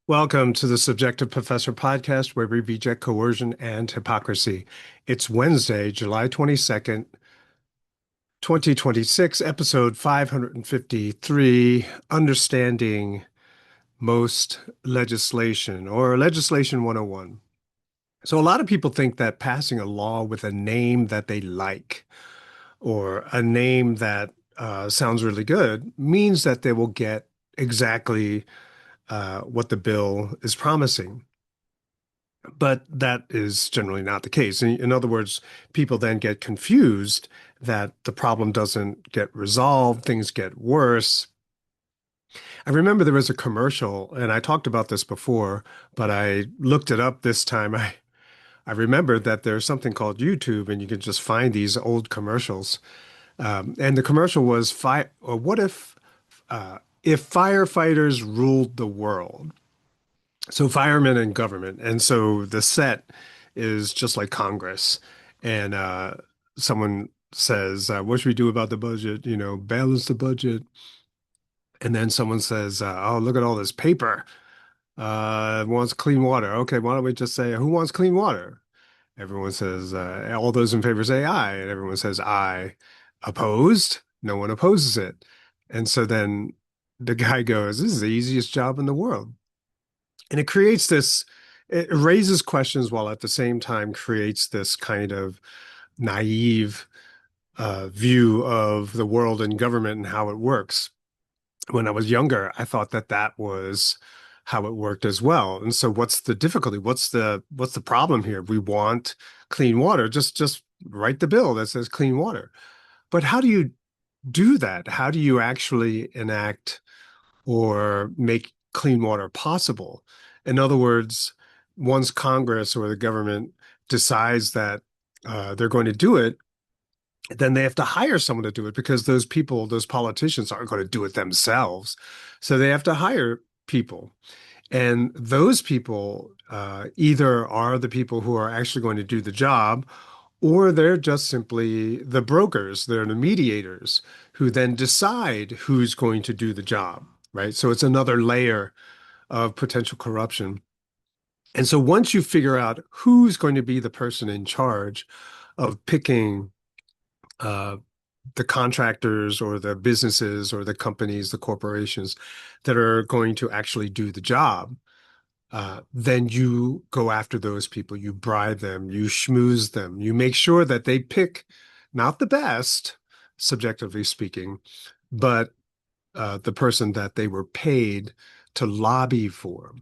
Welcome to the Subjective Professor podcast, where we reject coercion and hypocrisy. It's Wednesday, July 22nd, 2026, episode 553, Understanding Most Legislation, or Legislation 101. So, a lot of people think that passing a law with a name that they like or a name that sounds really good means that they will get exactly what the bill is promising. But that is generally not the case. In other words, people then get confused that the problem doesn't get resolved, things get worse. I remember there was a commercial, and I talked about this before, but I looked it up this time. I remembered that there's something called YouTube, and you can just find these old commercials. And the commercial was, what if firefighters ruled the world? So firemen and government. And so the set is just like Congress. And someone says, what should we do about the budget? Balance the budget. And then someone says, oh, look at all this paper. Wants clean water. Okay, why don't we just say, who wants clean water? Everyone says, all those in favor say aye. And everyone says aye. Opposed? No one opposes it. And so then the guy goes, this is the easiest job in the world. And it raises questions while at the same time creates this kind of naive view of the world and government and how it works. When I was younger, I thought that that was how it worked as well. And so what's the difficulty? What's the problem here? We want clean water. Just write the bill that says clean water. But how do you do that? How do you actually enact or make clean water possible? In other words, once Congress or the government decides that they're going to do it, then they have to hire someone to do it because those people, those politicians aren't going to do it themselves. So they have to hire people. And those people either are the people who are actually going to do the job, or they're just simply the brokers, they're the mediators who then decide who's going to do the job, right? So it's another layer of potential corruption. And so once you figure out who's going to be the person in charge of picking uh, the contractors or the businesses or the companies, the corporations that are going to actually do the job, then you go after those people, you bribe them, you schmooze them, you make sure that they pick not the best, subjectively speaking, but the person that they were paid to lobby for.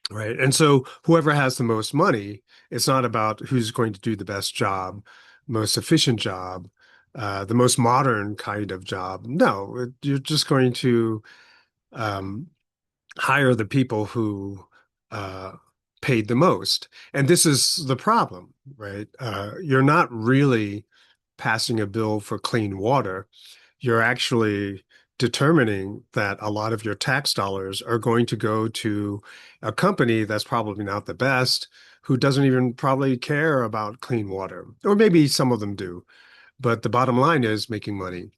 Right. And so whoever has the most money, it's not about who's going to do the best job, most efficient job, the most modern kind of job. No, you're just going to um, hire the people who uh, paid the most. And this is the problem, right? You're not really passing a bill for clean water. You're actually determining that a lot of your tax dollars are going to go to a company that's probably not the best, who doesn't even probably care about clean water. Or maybe some of them do. But the bottom line is making money.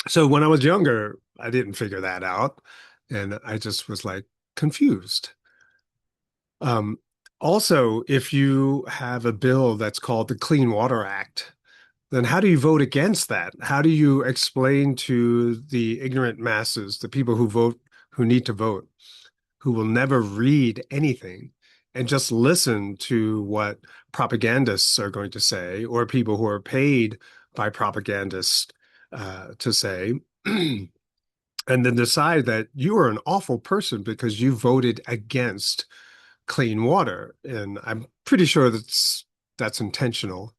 So when I was younger, I didn't figure that out. And I just was like confused. Um, Also, if you have a bill that's called the Clean Water Act, then how do you vote against that? How do you explain to the ignorant masses, the people who vote, who need to vote, who will never read anything and just listen to what propagandists are going to say, or people who are paid by propagandists to say, and then decide that you are an awful person because you voted against clean water? And I'm pretty sure that's intentional,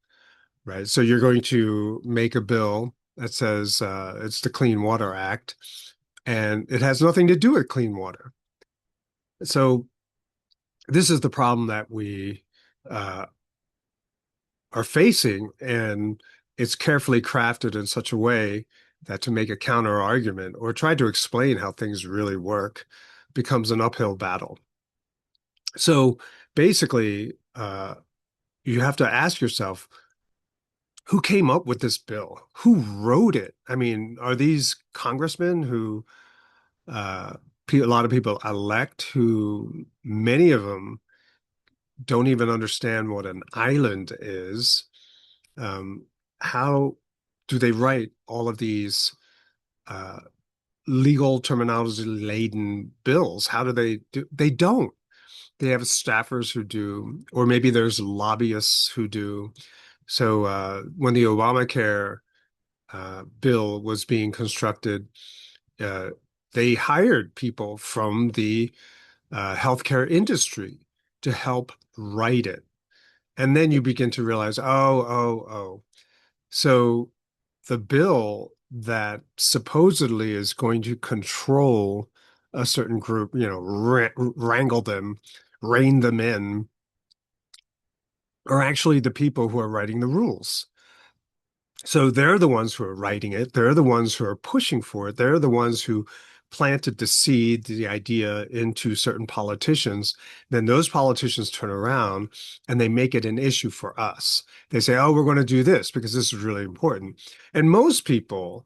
right? So you're going to make a bill that says it's the Clean Water Act, and it has nothing to do with clean water. So this is the problem that we uh, are facing, and it's carefully crafted in such a way that to make a counter argument or try to explain how things really work becomes an uphill battle. So basically, you have to ask yourself, who came up with this bill? Who wrote it? I mean, are these congressmen who a lot of people elect who many of them don't even understand what an island is. Um, how do they write all of these uh, legal terminology laden bills? How do they do? They don't. They have staffers who do, or maybe there's lobbyists who do. So when the Obamacare bill was being constructed, uh, they hired people from the healthcare industry to help write it. And then you begin to realize, oh. So the bill that supposedly is going to control a certain group, wrangle them, rein them in, are actually the people who are writing the rules. So they're the ones who are writing it. They're the ones who are pushing for it. They're the ones who planted the seed, the idea into certain politicians. Then those politicians turn around and they make it an issue for us. They say, oh, we're going to do this because this is really important. And most people,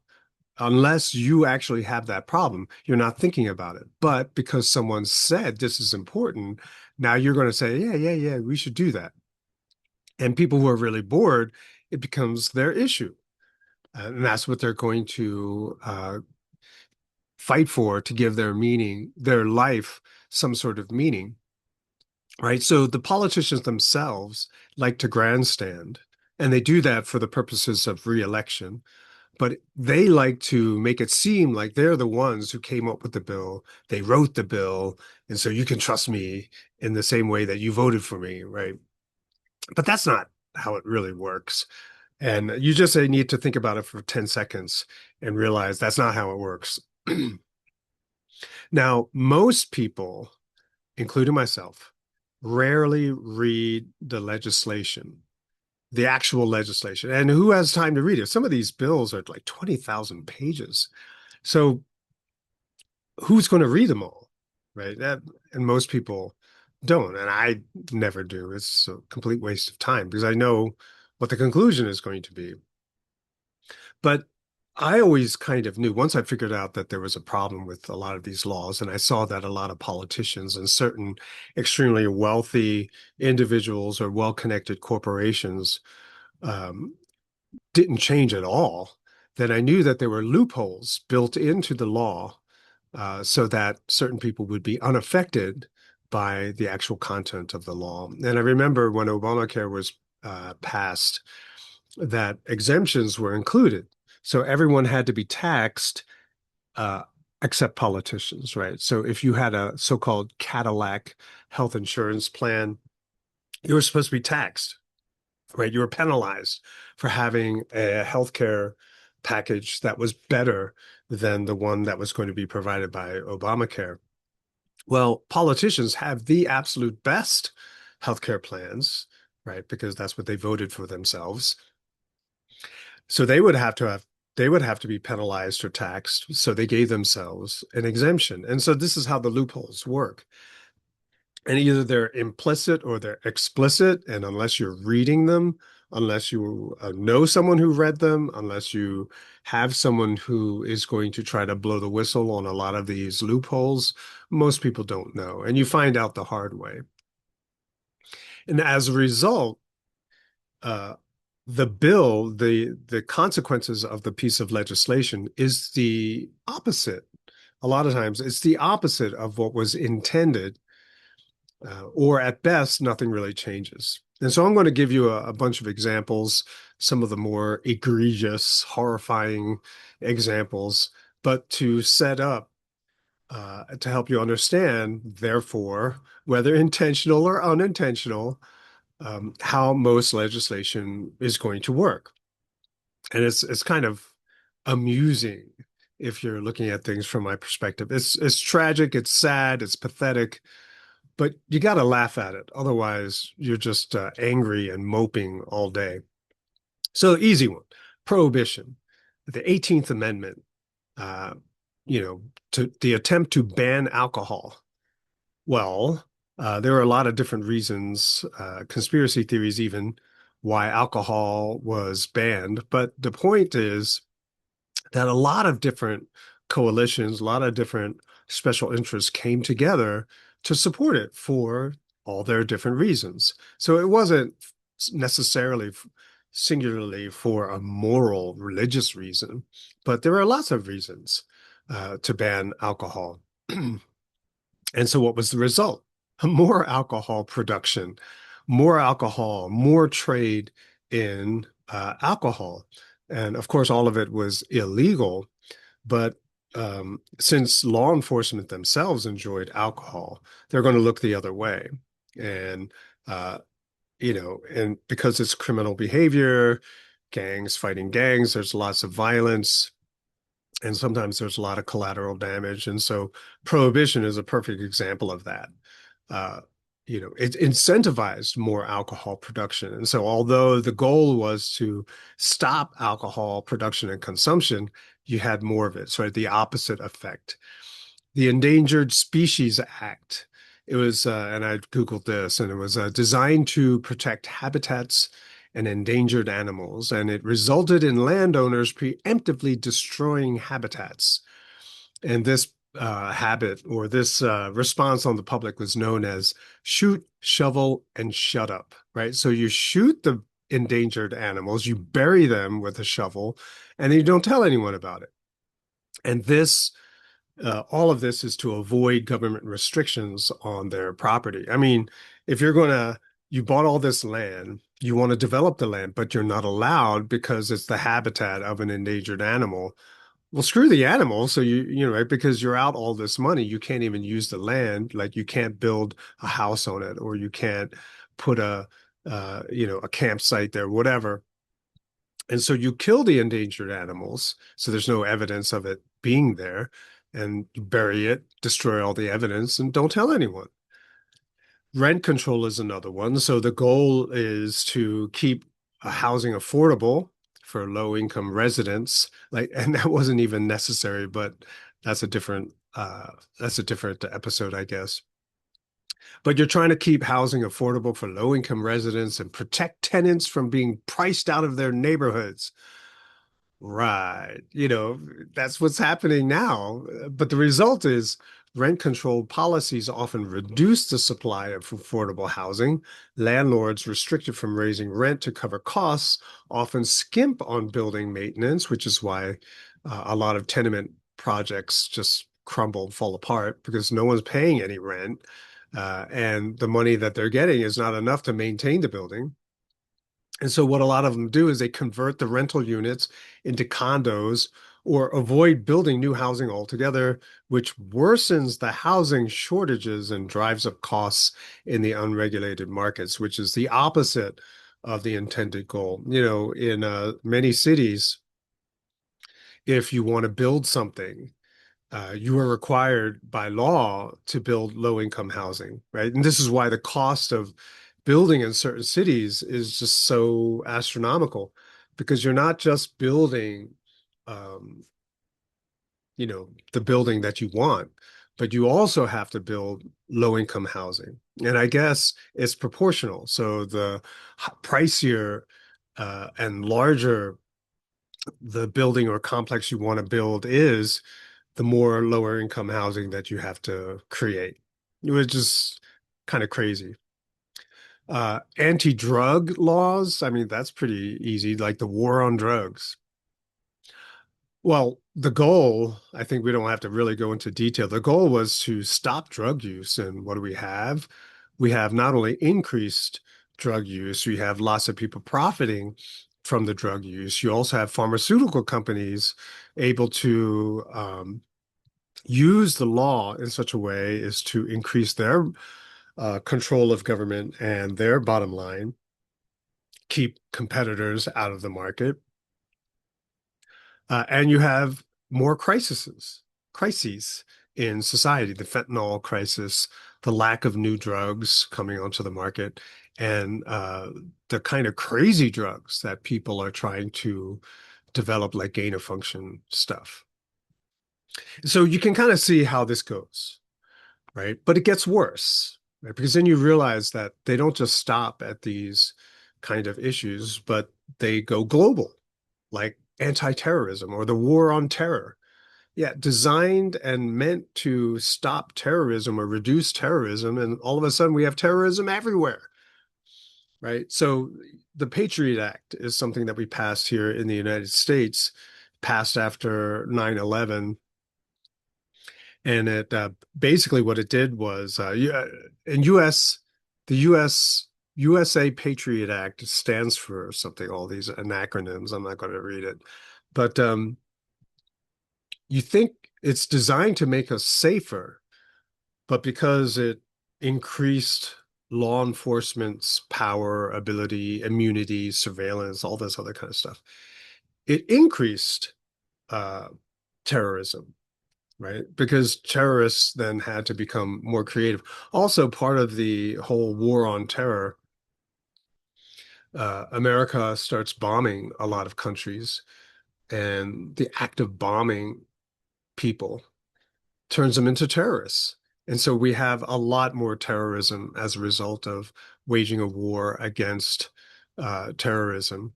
unless you actually have that problem, you're not thinking about it. But because someone said this is important, now you're going to say, yeah, we should do that. And people who are really bored, it becomes their issue. And that's what they're going to fight for, to give their meaning, their life, some sort of meaning, right? So the politicians themselves like to grandstand, and they do that for the purposes of reelection. But they like to make it seem like they're the ones who came up with the bill. They wrote the bill, and so you can trust me in the same way that you voted for me, right? But that's not how it really works. And you just need to think about it for 10 seconds and realize that's not how it works. Now, most people, including myself, rarely read the legislation, the actual legislation. And who has time to read it? Some of these bills are like 20,000 pages. So who's going to read them all, right? And most people don't. And I never do. It's a complete waste of time because I know what the conclusion is going to be. But I always kind of knew, once I figured out that there was a problem with a lot of these laws, and I saw that a lot of politicians and certain extremely wealthy individuals or well-connected corporations um, didn't change at all, then I knew that there were loopholes built into the law so that certain people would be unaffected by the actual content of the law. And I remember when Obamacare was passed, that exemptions were included. So everyone had to be taxed uh, except politicians, right? So if you had a so-called Cadillac health insurance plan, you were supposed to be taxed, right? You were penalized for having a healthcare package that was better than the one that was going to be provided by Obamacare. Well, politicians have the absolute best healthcare plans, right? Because that's what they voted for themselves. So they would have to be penalized or taxed. So they gave themselves an exemption. And so this is how the loopholes work. And either they're implicit or they're explicit. And unless you're reading them, unless you know someone who read them, unless you have someone who is going to try to blow the whistle on a lot of these loopholes, most people don't know. And you find out the hard way. And as a result, uh, the consequences of the piece of legislation is the opposite. A lot of times it's the opposite of what was intended, or at best, nothing really changes. And so I'm going to give you a bunch of examples, some of the more egregious, horrifying examples, but to set up, to help you understand, therefore, whether intentional or unintentional, how most legislation is going to work. And it's kind of amusing if you're looking at things from my perspective. It's tragic, it's sad, it's pathetic, but you got to laugh at it. Otherwise, you're just angry and moping all day. So easy one, prohibition, the 18th Amendment, uh, to the attempt to ban alcohol. Well, there are a lot of different reasons, conspiracy theories even, why alcohol was banned. But the point is that a lot of different coalitions, a lot of different special interests came together to support it for all their different reasons. So it wasn't necessarily singularly for a moral, religious reason, but there are lots of reasons to ban alcohol. And so what was the result? More alcohol production, more alcohol, more trade in alcohol. And of course, all of it was illegal. But since law enforcement themselves enjoyed alcohol, they're going to look the other way. And, uh, and because it's criminal behavior, gangs fighting gangs, there's lots of violence, and sometimes there's a lot of collateral damage. And so prohibition is a perfect example of that. Uh, it incentivized more alcohol production. And so although the goal was to stop alcohol production and consumption, you had more of it. So the opposite effect. The Endangered Species Act. It was, and I Googled this, and it was designed to protect habitats and endangered animals, and it resulted in landowners preemptively destroying habitats. And this habit or this response on the public was known as shoot, shovel, and shut up, right? So you shoot the endangered animals, you bury them with a shovel, and then you don't tell anyone about it. And all of this is to avoid government restrictions on their property. I mean, if you bought all this land, you want to develop the land, but you're not allowed because it's the habitat of an endangered animal. Well, screw the animal. So right, because you're out all this money, you can't even use the land. Like you can't build a house on it, or you can't put a campsite there, whatever. And so you kill the endangered animals. So there's no evidence of it being there, and you bury it, destroy all the evidence, and don't tell anyone. Rent control is another one. So the goal is to keep housing affordable for low income residents. And that wasn't even necessary, but that's a different episode, I guess. But you're trying to keep housing affordable for low income residents and protect tenants from being priced out of their neighborhoods. Right. That's what's happening now. But the result is rent control policies often reduce the supply of affordable housing. Landlords restricted from raising rent to cover costs often skimp on building maintenance, which is why a lot of tenement projects just crumble, fall apart because no one's paying any rent. And the money that they're getting is not enough to maintain the building. And so what a lot of them do is they convert the rental units into condos or avoid building new housing altogether, which worsens the housing shortages and drives up costs in the unregulated markets, which is the opposite of the intended goal. In many cities, if you want to build something, you are required by law to build low income housing, right? And this is why the cost of building in certain cities is just so astronomical because you're not just building, um, the building that you want, but you also have to build low income housing. And I guess it's proportional. So the pricier and larger the building or complex you want to build is, the more lower income housing that you have to create, which is kind of crazy. Anti-drug laws, I mean, that's pretty easy, like the war on drugs. Well, the goal, I think we don't have to really go into detail. The goal was to stop drug use. And what do we have? We have not only increased drug use, we have lots of people profiting from the drug use. You also have pharmaceutical companies able to use the law in such a way as to increase their control of government and their bottom line, keep competitors out of the market. And you have more crises in society, the fentanyl crisis, the lack of new drugs coming onto the market, and the kind of crazy drugs that people are trying to develop, like gain of function stuff. So you can kind of see how this goes, right? But it gets worse, right? Because then you realize that they don't just stop at these kind of issues, but they go global, like anti-terrorism or the war on terror. Yeah, designed and meant to stop terrorism or reduce terrorism, and all of a sudden we have terrorism everywhere, right? So the Patriot Act is something that we passed here in the United States, passed after 9/11, and it basically what it did was in U.S. the USA Patriot Act stands for something, all these acronyms. I'm not going to read it, but you think it's designed to make us safer, but because it increased law enforcement's power, ability, immunity, surveillance, all this other kind of stuff, it increased uh, terrorism, right? Because terrorists then had to become more creative. Also, part of the whole war on terror, America starts bombing a lot of countries, and the act of bombing people turns them into terrorists. And so we have a lot more terrorism as a result of waging a war against terrorism.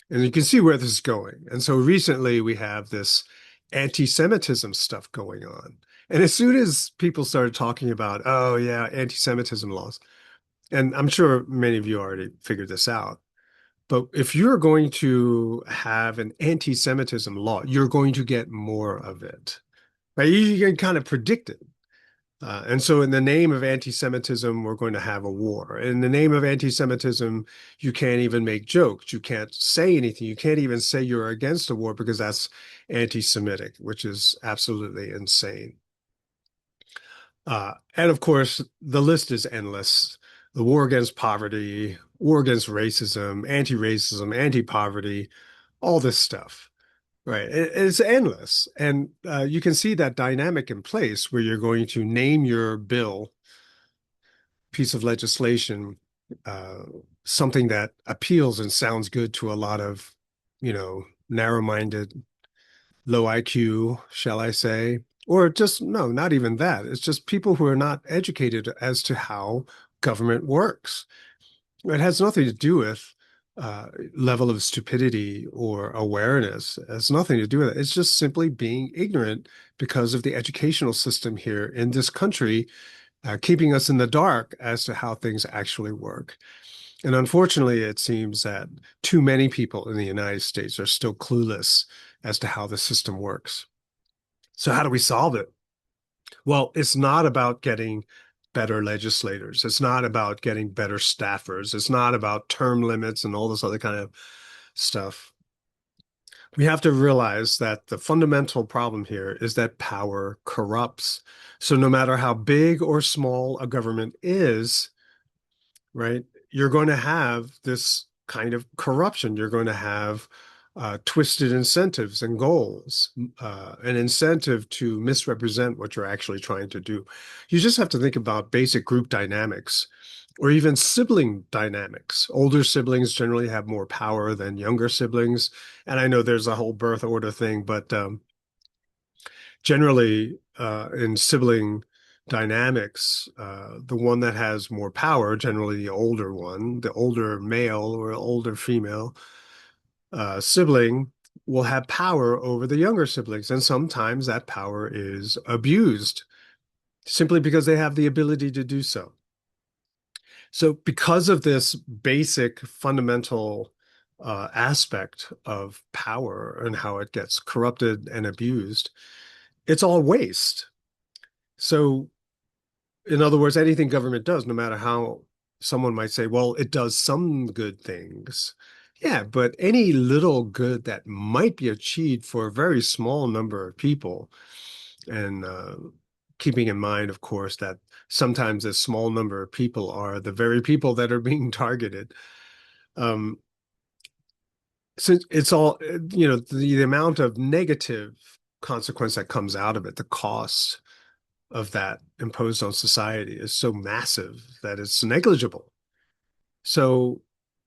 And you can see where this is going. And so recently we have this anti-Semitism stuff going on. And as soon as people started talking about, oh, yeah, anti-Semitism laws, and I'm sure many of you already figured this out, but if you're going to have an anti-Semitism law, you're going to get more of it, right? You can kind of predict it. And so, in the name of anti-Semitism, we're going to have a war. In the name of anti-Semitism, you can't even make jokes. You can't say anything. You can't even say you're against a war because that's anti-Semitic, which is absolutely insane. And of course, the list is endless. The war against poverty, war against racism, anti-poverty, all this stuff. Right. It's endless. And you can see that dynamic in place where you're going to name your bill, piece of legislation, uh, something that appeals and sounds good to a lot of, narrow-minded, low IQ, shall I say, or just, no, not even that. It's just people who are not educated as to how government works. It has nothing to do with level of stupidity or awareness. It has nothing to do with it. It's just simply being ignorant because of the educational system here in this country, keeping us in the dark as to how things actually work. And unfortunately, it seems that too many people in the United States are still clueless as to how the system works. So, how do we solve it? Well, it's not about getting better legislators. It's not about getting better staffers. It's not about term limits and all this other kind of stuff. We have to realize that the fundamental problem here is that power corrupts. So no matter how big or small a government is, right, you're going to have this kind of corruption. You're going to have twisted incentives and goals, an incentive to misrepresent what you're actually trying to do. You just have to think about basic group dynamics or even sibling dynamics. Older siblings generally have more power than younger siblings. And I know there's a whole birth order thing, but generally in sibling dynamics, the one that has more power, generally the older one, the older male or older female sibling, will have power over the younger siblings. And sometimes that power is abused simply because they have the ability to do so. So, because of this basic fundamental aspect of power and how it gets corrupted and abused, it's all waste. So, in other words, anything government does, no matter how someone might say, well, it does some good things. Yeah, but any little good that might be achieved for a very small number of people, and keeping in mind, of course, that sometimes a small number of people are the very people that are being targeted. Um, since it's all, the amount of negative consequence that comes out of it, the cost of that imposed on society is so massive that it's negligible. So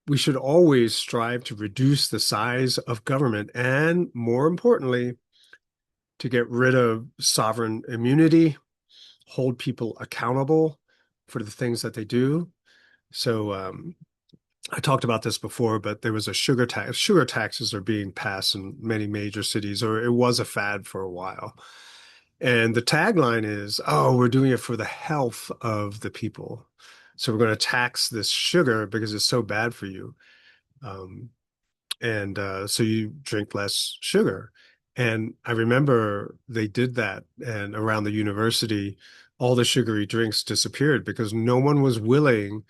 we should always strive to reduce the size of government and, more importantly, to get rid of sovereign immunity, hold people accountable for the things that they do. So I talked about this before, but there was a sugar tax. Sugar taxes are being passed in many major cities, or it was a fad for a while. And the tagline is, oh, we're doing it for the health of the people. So we're going to tax this sugar because it's so bad for you. Um, and so you drink less sugar. And I remember they did that, and around the university, all the sugary drinks disappeared because no one was willing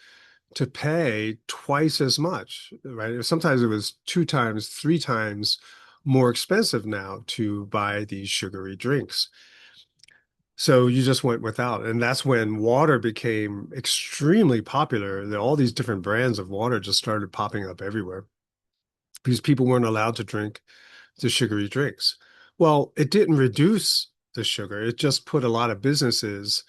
to pay twice as much, right? Sometimes it was two times, three times more expensive now to buy these sugary drinks. So you just went without. And that's when water became extremely popular. All these different brands of water just started popping up everywhere because people weren't allowed to drink the sugary drinks. Well, it didn't reduce the sugar, it just put a lot of businesses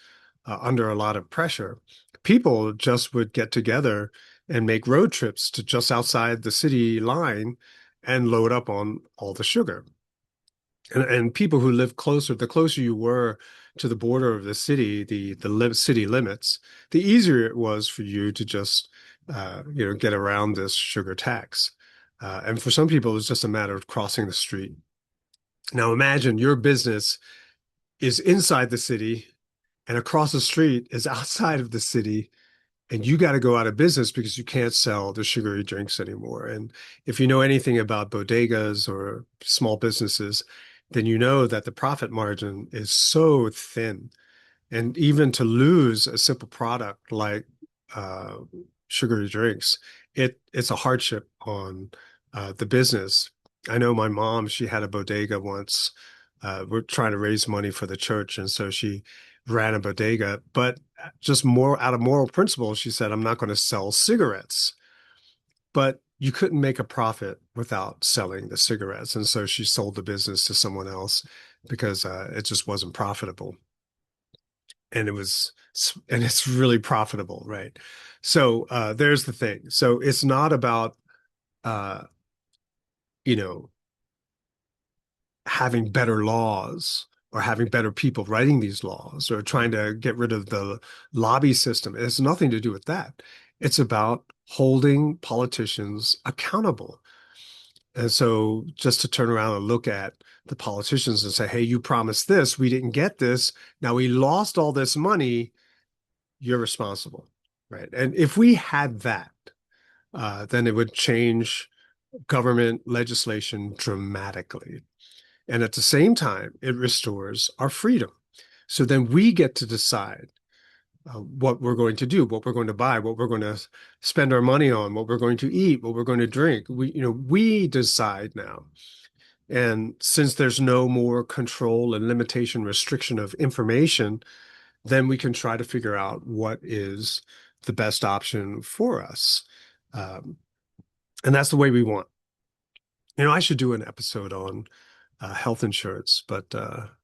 under a lot of pressure. People just would get together and make road trips to just outside the city line and load up on all the sugar. And people who live closer, the closer you were to the border of the city, the city limits, the easier it was for you to just get around this sugar tax. And for some people, it was just a matter of crossing the street. Now imagine your business is inside the city and across the street is outside of the city, and you got to go out of business because you can't sell the sugary drinks anymore. And if you know anything about bodegas or small businesses, then you know that the profit margin is so thin. And even to lose a simple product like uh, sugary drinks, it's a hardship on the business. I know my mom, she had a bodega once. We're trying to raise money for the church, and so she ran a bodega. But just more out of moral principle, she said, "I'm not going to sell cigarettes." But you couldn't make a profit without selling the cigarettes, and so she sold the business to someone else because it just wasn't profitable, and it's really profitable, right? So there's the thing. So it's not about uh, you know having better laws or having better people writing these laws or trying to get rid of the lobby system. It has nothing to do with that. It's about holding politicians accountable. And so just to turn around and look at the politicians and say, hey, you promised this, we didn't get this. Now we lost all this money, you're responsible, right? And if we had that, then it would change government legislation dramatically. And at the same time, it restores our freedom. So then we get to decide what we're going to do, what we're going to buy, what we're going to spend our money on, what we're going to eat, what we're going to drink. We decide now. And since there's no more control and limitation, restriction of information, then we can try to figure out what is the best option for us. Um, and that's the way we want. I should do an episode on health insurance, but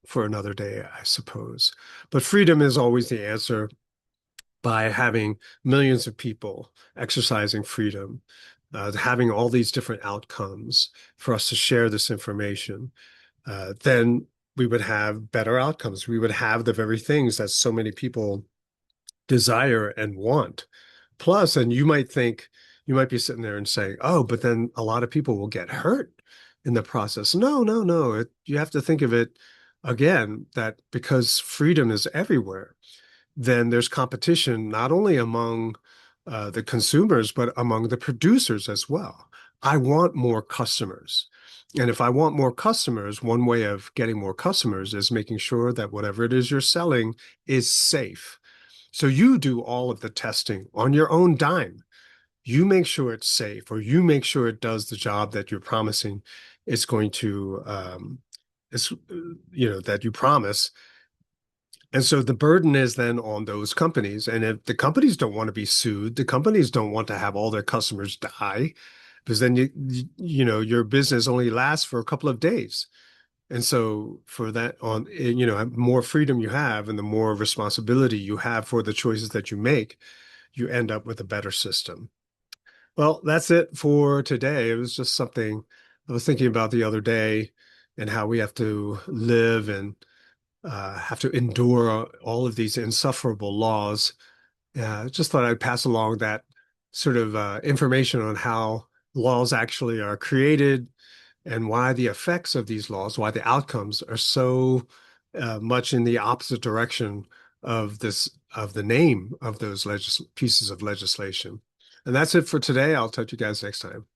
for another day, I suppose. But freedom is always the answer by having millions of people exercising freedom, having all these different outcomes for us to share this information. Then we would have better outcomes. We would have the very things that so many people desire and want. Plus, and you might be sitting there and saying, oh, but then a lot of people will get hurt in the process. No, no, no. You have to think of it again that because freedom is everywhere, then there's competition not only among the consumers, but among the producers as well. I want more customers. And if I want more customers, one way of getting more customers is making sure that whatever it is you're selling is safe. So you do all of the testing on your own dime. You make sure it's safe, or you make sure it does the job that you're promising it's going to, that you promise. And so the burden is then on those companies. And if the companies don't want to be sued, the companies don't want to have all their customers die, because then your business only lasts for a couple of days. And so for that more freedom you have and the more responsibility you have for the choices that you make, you end up with a better system. Well, that's it for today. It was just something I was thinking about the other day and how we have to live and have to endure all of these insufferable laws. Just thought I'd pass along that sort of information on how laws actually are created and why the effects of these laws, why the outcomes are so much in the opposite direction of the name of those pieces of legislation. And that's it for today. I'll talk to you guys next time.